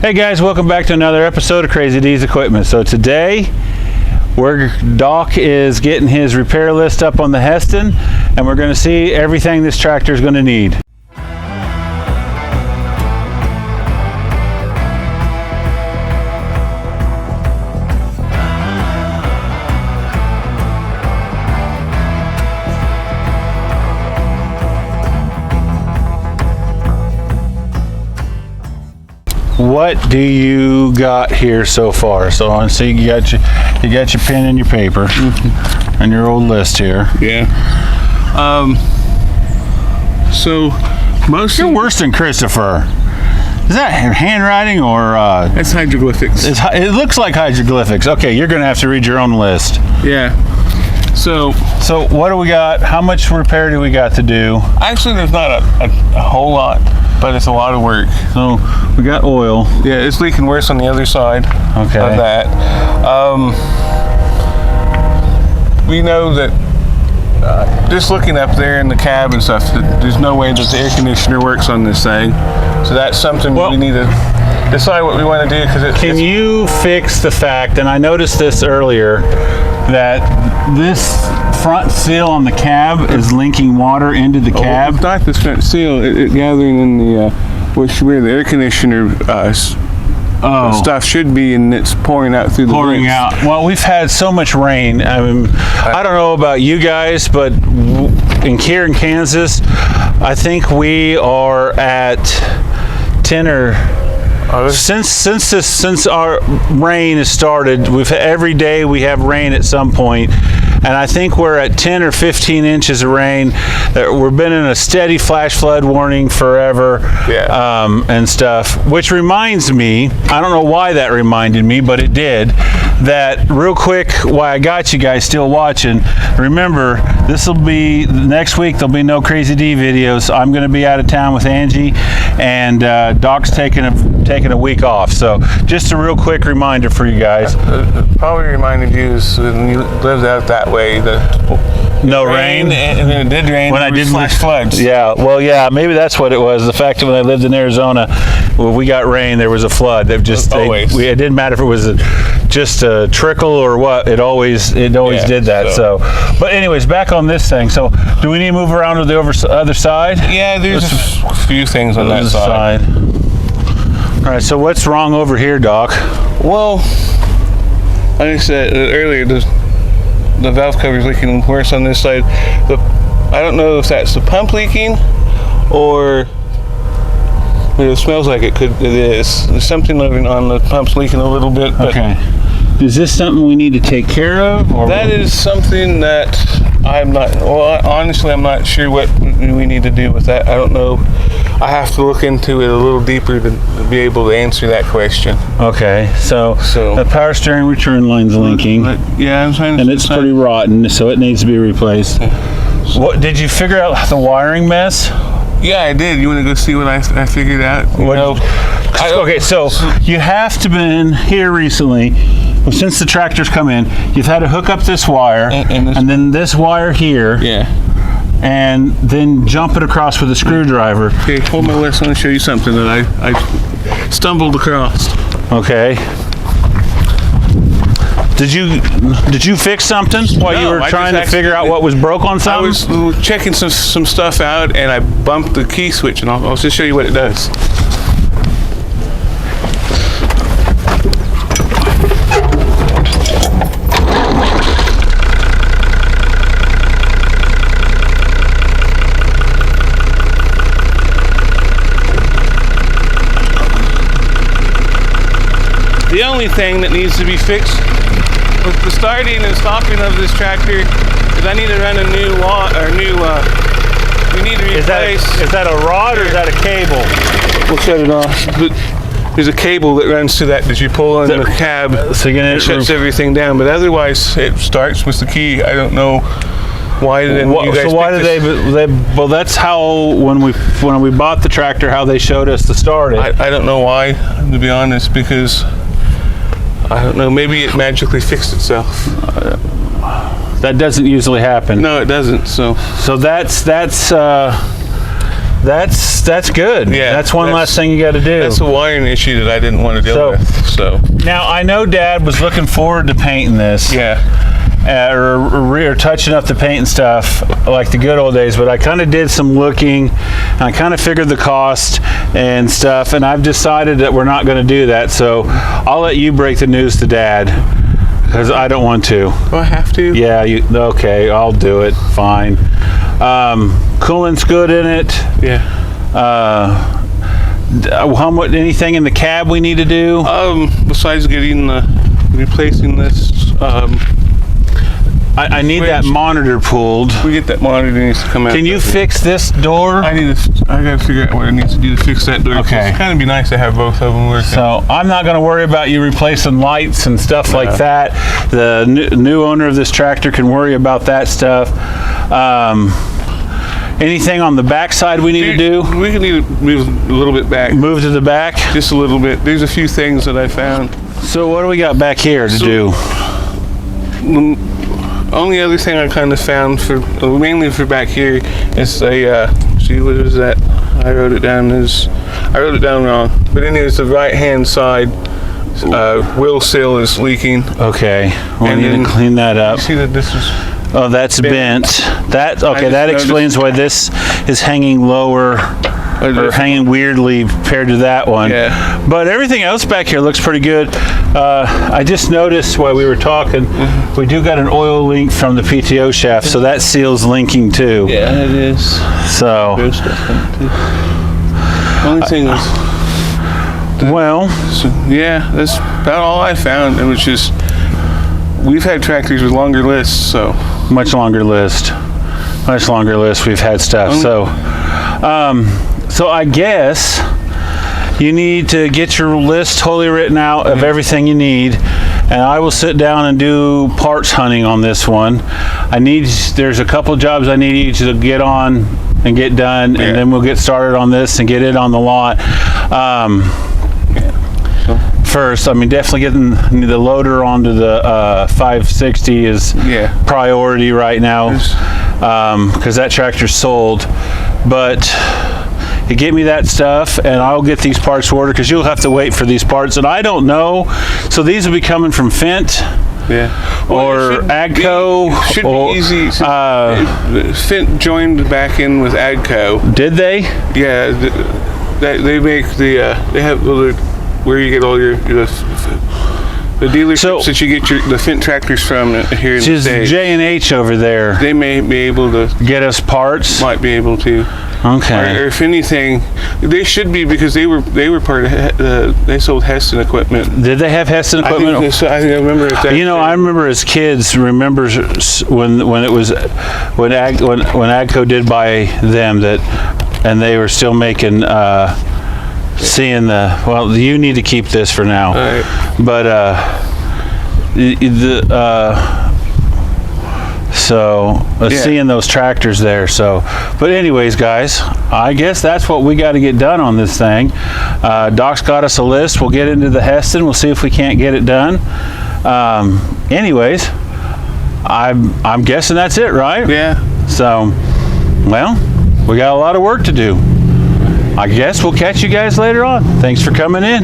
Hey guys, welcome back to another episode of Crazy D's Equipment. So today, Doc is getting his repair list up on the Heston, and we're going to see everything this tractor is going to need. What do you got here so far? So I see you got your pen and your paper and your old list here. Yeah. So most you're worse than Christopher. Is that handwriting or? It's hieroglyphics. It looks like hieroglyphics. Okay, you're gonna have to read your own list. Yeah. So what do we got? How much repair do we got to do? Actually, there's not a whole lot, but it's a lot of work. So we got oil. Yeah, it's leaking worse on the other side of that. We know that just looking up there in the cab and stuff, there's no way that the air conditioner works on this thing. So that's something we need to decide what we want to do. Can you fix the fact, and I noticed this earlier, that this front seal on the cab is linking water into the cab? It's not this front seal, it's gathering in the, where the air conditioner stuff should be, and it's pouring out through the vents. Out. Well, we've had so much rain. I mean, I don't know about you guys, but here in Kansas, I think we are at 10 or since our rain has started, every day we have rain at some point, and I think we're at 10 or 15 inches of rain. We've been in a steady flash flood warning forever, and stuff. Which reminds me, I don't know why that reminded me, but it did. That real quick, why I got you guys still watching. Remember, this will be next week. There'll be no Crazy D videos. I'm going to be out of town with Angie, and Doc's taking a week off. So just a real quick reminder for you guys. Probably reminded you when you lived out that way that no rain, and then it did rain when I did flash floods. Yeah, well, yeah, maybe that's what it was. The fact that when I lived in Arizona, when we got rain, there was a flood. It didn't matter if it was just a trickle or what. It always did that. So, but anyways, back on this thing. So, do we need to move around to the other side? Yeah, there's a few things on that side. All right. So, what's wrong over here, Doc? Well, like I said earlier, the valve cover is leaking worse on this side. I don't know if that's the pump leaking or it smells like it is. There's something on the pump's leaking a little bit. But okay. Is this something we need to take care of? Or that is something that honestly, I'm not sure what we need to do with that. I don't know. I have to look into it a little deeper to be able to answer that question. Okay, so the power steering return line's linking. Yeah, I'm trying to. And it's pretty rotten, so it needs to be replaced. What did you figure out the wiring mess? Yeah, I did. You want to go see what I figured out? Okay, so you have to been here recently. Well, since the tractor's come in, you've had to hook up this wire and then this wire here. Yeah. And then jump it across with a screwdriver. Okay, hold my list. I want to show you something that I stumbled across. Okay. Did you fix something while you were trying to figure out what was broke on something? I was checking some stuff out, and I bumped the key switch, and I'll just show you what it does. The only thing that needs to be fixed with the starting and stopping of this tractor is I need to run a new we need to replace. Is that a rod or is that a cable? We'll shut it off. But there's a cable that runs to that you pull in the cab. So it shuts everything down. But otherwise, it starts with the key. I don't know why didn't you guys. So why did they? Well, that's how when we bought the tractor, how they showed us to start it. I don't know why, to be honest, because. I don't know, maybe it magically fixed itself. That doesn't usually happen. No, it doesn't. So that's That's good. Yeah, that's one less thing you got to do. That's a wiring issue that I didn't want to deal with. So now I know Dad was looking forward to painting this. yeah. Or touching up the paint and stuff like the good old days, but I kind of did some looking and I kind of figured the cost and stuff, and I've decided that we're not going to do that. So I'll let you break the news to Dad because I don't want to. Do I have to? Yeah, okay, I'll do it. Fine. Coolant's good in it. Yeah. How much? Anything in the cab we need to do? Besides replacing this. I need that monitor pulled. We get that monitor that needs to come out. Can you fix this door? I got to figure out what it needs to do to fix that door. Okay. It's kind of be nice to have both of them working. So I'm not going to worry about you replacing lights and stuff like that. The new owner of this tractor can worry about that stuff. Anything on the back side we need to do? We need to move a little bit back. Move to the back? Just a little bit. There's a few things that I found. So what do we got back here to do? Only other thing I kind of found mainly for back here is see, what was that? I wrote it down wrong. But anyways, the right hand side wheel seal is leaking. Okay, we need to clean that up. You see that this is that's bent. That explains why this is hanging lower or hanging weirdly compared to that one. Yeah. But everything else back here looks pretty good. I just noticed while we were talking, we do got an oil leak from the PTO shaft, so that seal's linking too. Yeah, it is. So. There's stuff in it too. Only thing is. Yeah, that's about all I found. It was just we've had tractors with longer lists, so. Much longer list. We've had stuff. So I guess you need to get your list totally written out of everything you need, and I will sit down and do parts hunting on this one. There's a couple jobs I need you to get on and get done, and then we'll get started on this and get it on the lot. First, I mean, definitely getting the loader onto the 560 is priority right now, because that tractor's sold. But you get me that stuff, and I'll get these parts ordered, because you'll have to wait for these parts, and I don't know. So these will be coming from Fent. Yeah. Or Agco. Should be easy. Fent joined back in with Agco. Did they? Yeah. They make they have where you get all the dealerships that you get the Fent tractors from here in the States. J&H over there. They may be able to get us parts. Might be able to. Okay. Or if anything, they should be, because they were part of they sold Heston equipment. Did they have Heston equipment? I think I remember it. I remember as kids. Remember when Agco did buy them and they were still making. You need to keep this for now. All right. But seeing those tractors there. But anyways, guys, I guess that's what we got to get done on this thing. Doc's got us a list. We'll get into the Heston. We'll see if we can't get it done. Anyways, I'm guessing that's it, right? Yeah. So, well, we got a lot of work to do. I guess we'll catch you guys later on. Thanks for coming in.